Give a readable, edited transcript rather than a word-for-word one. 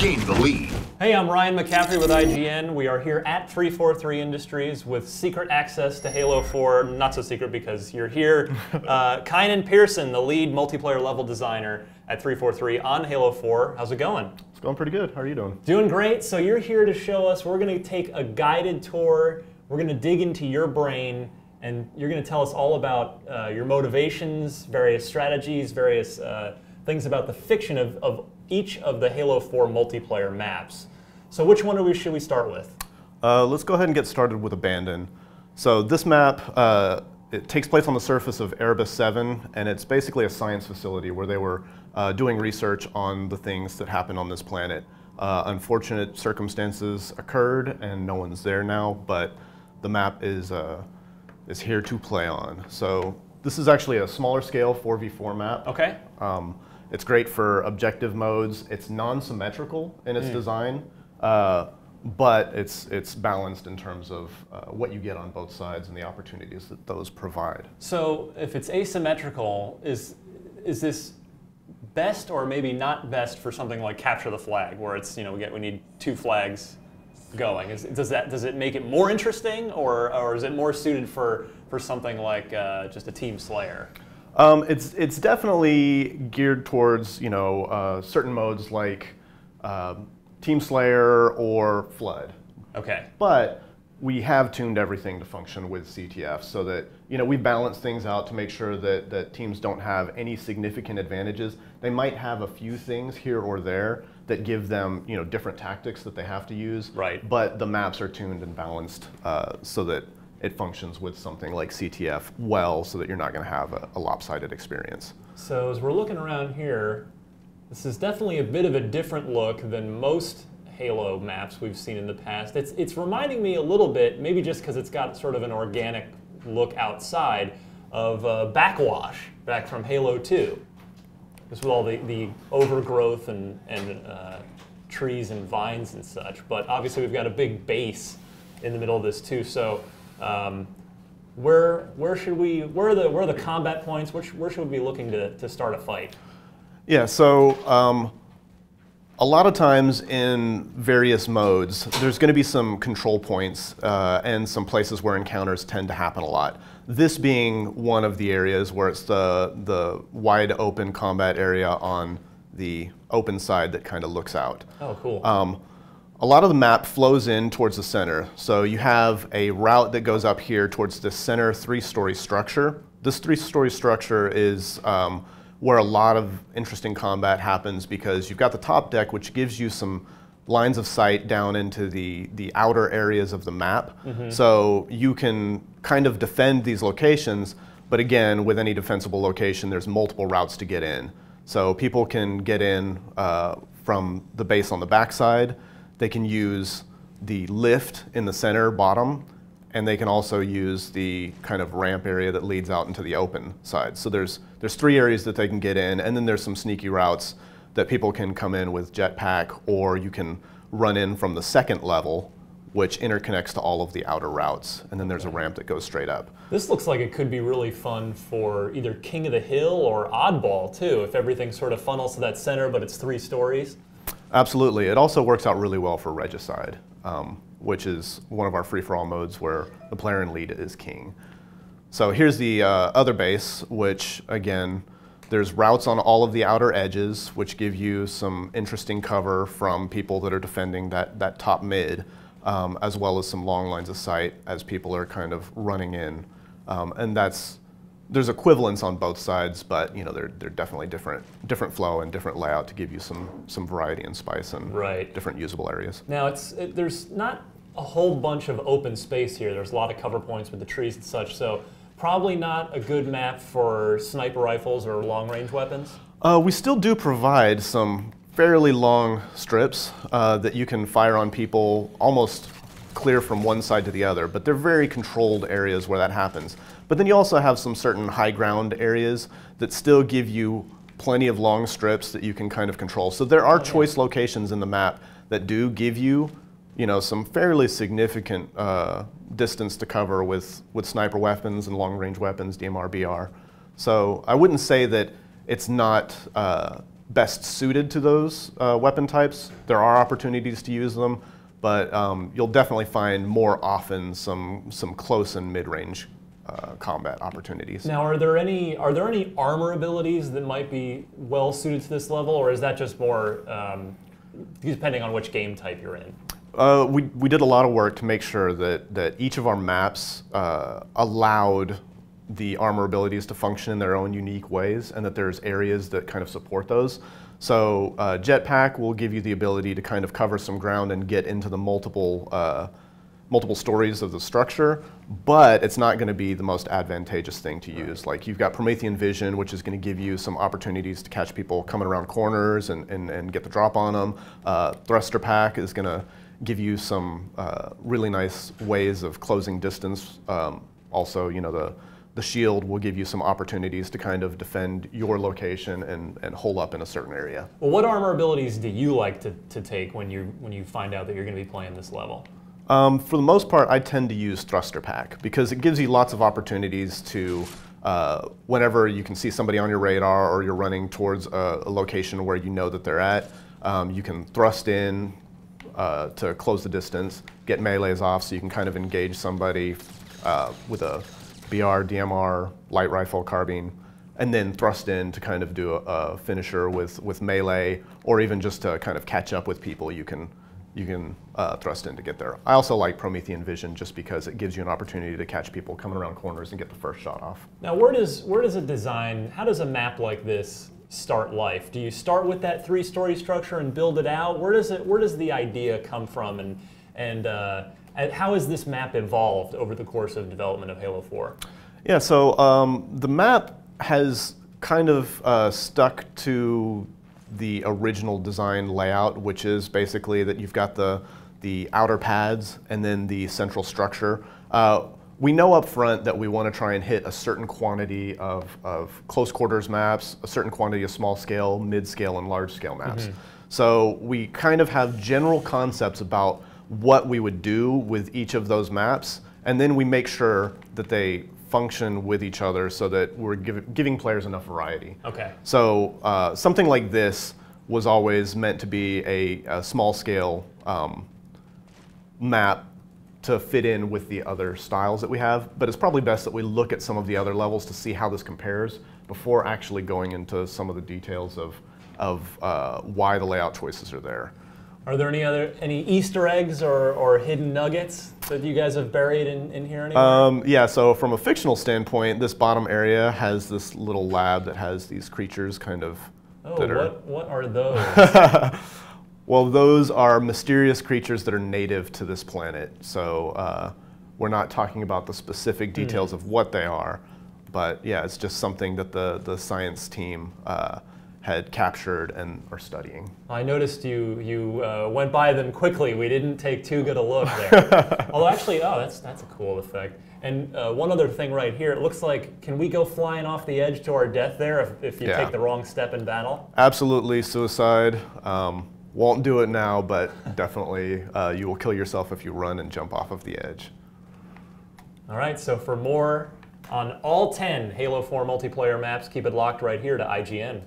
gained the lead. Hey, I'm Ryan McCaffrey with IGN. We are here at 343 Industries with secret access to Halo 4. Not so secret because you're here. Kynan Pearson, the lead multiplayer level designer at 343 on Halo 4. How's it going? It's going pretty good. How are you doing? Doing great. So you're here to show us. We're going to take a guided tour. We're going to dig into your brain, and you're going to tell us all about your motivations, various strategies, various things about the fiction of each of the Halo 4 multiplayer maps. So which one should we start with? Let's go ahead and get started with Abandon. So this map, it takes place on the surface of Erebus 7, and it's basically a science facility where they were doing research on the things that happen on this planet. Unfortunate circumstances occurred, and no one's there now, but the map is here to play on. So this is actually a smaller scale 4v4 map. Okay. It's great for objective modes. It's non-symmetrical in its design, but it's balanced in terms of what you get on both sides and the opportunities that those provide. So if it's asymmetrical, is this best or maybe not best for something like Capture the Flag, where it's, you know, we need two flags going? Does it make it more interesting, or is it more suited for something like just a Team Slayer? It's definitely geared towards, you know, certain modes like Team Slayer or Flood. Okay. But we have tuned everything to function with CTF so that, you know, we balance things out to make sure that teams don't have any significant advantages. They might have a few things here or there that give them, you know, different tactics that they have to use. Right. But the maps are tuned and balanced so that it functions with something like CTF well, so that you're not going to have a lopsided experience. So as we're looking around here, this is definitely a bit of a different look than most Halo maps we've seen in the past. It's reminding me a little bit, maybe just because it's got sort of an organic look outside, of Backwash, back from Halo 2. Just with all the overgrowth and trees and vines and such. But obviously we've got a big base in the middle of this too. So where are the combat points? Where should we be looking to start a fight? Yeah, so a lot of times in various modes, there's going to be some control points and some places where encounters tend to happen a lot. This being one of the areas where it's the wide open combat area on the open side that kind of looks out. Oh, cool. A lot of the map flows in towards the center. So you have a route that goes up here towards the center three-story structure. This three-story structure is where a lot of interesting combat happens, because you've got the top deck, which gives you some lines of sight down into the outer areas of the map. So you can kind of defend these locations, but again, with any defensible location, there's multiple routes to get in. So people can get in from the base on the backside. They can use the lift in the center bottom, and they can also use the kind of ramp area that leads out into the open side. So there's three areas that they can get in, and then there's some sneaky routes that people can come in with jetpack, or you can run in from the second level, which interconnects to all of the outer routes, and then there's a ramp that goes straight up. This looks like it could be really fun for either King of the Hill or Oddball too, if everything sort of funnels to that center, but it's 3 stories. Absolutely. It also works out really well for Regicide, which is one of our free-for-all modes where the player in lead is king. So here's the other base, which again, there's routes on all of the outer edges, which give you some interesting cover from people that are defending that top mid, as well as some long lines of sight as people are kind of running in. And there's equivalence on both sides, but you know they're definitely different flow and different layout to give you some variety and spice and different usable areas. Now there's not a whole bunch of open space here. There's a lot of cover points with the trees and such, so probably not a good map for sniper rifles or long-range weapons. We still do provide some fairly long strips that you can fire on people almost clear from one side to the other, but they're very controlled areas where that happens. But then you also have some certain high ground areas that still give you plenty of long strips that you can kind of control. So there are choice locations in the map that do give you, you know, some fairly significant distance to cover with sniper weapons and long range weapons, DMR, BR. So I wouldn't say that it's not best suited to those weapon types. There are opportunities to use them, but you'll definitely find more often some close and mid-range combat opportunities. Now, are there any armor abilities that might be well suited to this level, or is that just more depending on which game type you're in? We did a lot of work to make sure that each of our maps allowed the armor abilities to function in their own unique ways, and that there's areas that kind of support those. So Jetpack will give you the ability to kind of cover some ground and get into the multiple stories of the structure, but it's not going to be the most advantageous thing to use. Like, you've got Promethean Vision, which is going to give you some opportunities to catch people coming around corners and get the drop on them. Thruster Pack is going to give you some really nice ways of closing distance. Also, you know, the shield will give you some opportunities to kind of defend your location and hole up in a certain area. Well, what armor abilities do you like to take when you find out that you're going to be playing this level? For the most part, I tend to use Thruster Pack because it gives you lots of opportunities to, whenever you can see somebody on your radar or you're running towards a location where you know that they're at, you can thrust in to close the distance, get melees off so you can kind of engage somebody with a BR, DMR, light rifle, carbine, and then thrust in to kind of do a finisher with melee, or even just to kind of catch up with people. You can thrust in to get there. I also like Promethean Vision just because it gives you an opportunity to catch people coming around corners and get the first shot off. Now, how does a map like this start life? Do you start with that 3-story structure and build it out? Where does the idea come from, and how has this map evolved over the course of development of Halo 4? Yeah, so the map has kind of stuck to the original design layout, which is basically that you've got the outer pads and then the central structure. We know up front that we want to try and hit a certain quantity of close quarters maps, a certain quantity of small scale, mid scale, and large scale maps. Mm-hmm. So we kind of have general concepts about what we would do with each of those maps, and then we make sure that they function with each other so that we're giving players enough variety. Okay. So something like this was always meant to be a small scale map to fit in with the other styles that we have, but it's probably best that we look at some of the other levels to see how this compares before actually going into some of the details of why the layout choices are there. Are there any Easter eggs or hidden nuggets that you guys have buried in here anywhere? Yeah, so from a fictional standpoint, this bottom area has this little lab that has these creatures kind of. What are those? Well, those are mysterious creatures that are native to this planet. So we're not talking about the specific details of what they are, but yeah, it's just something that the science team had captured and are studying. I noticed you went by them quickly. We didn't take too good a look there. Although actually, that's a cool effect. And one other thing right here, it looks like, can we go flying off the edge to our death there if you take the wrong step in battle? Absolutely, suicide. Won't do it now, but definitely you will kill yourself if you run and jump off of the edge. All right, so for more on all 10 Halo 4 multiplayer maps, keep it locked right here to IGN.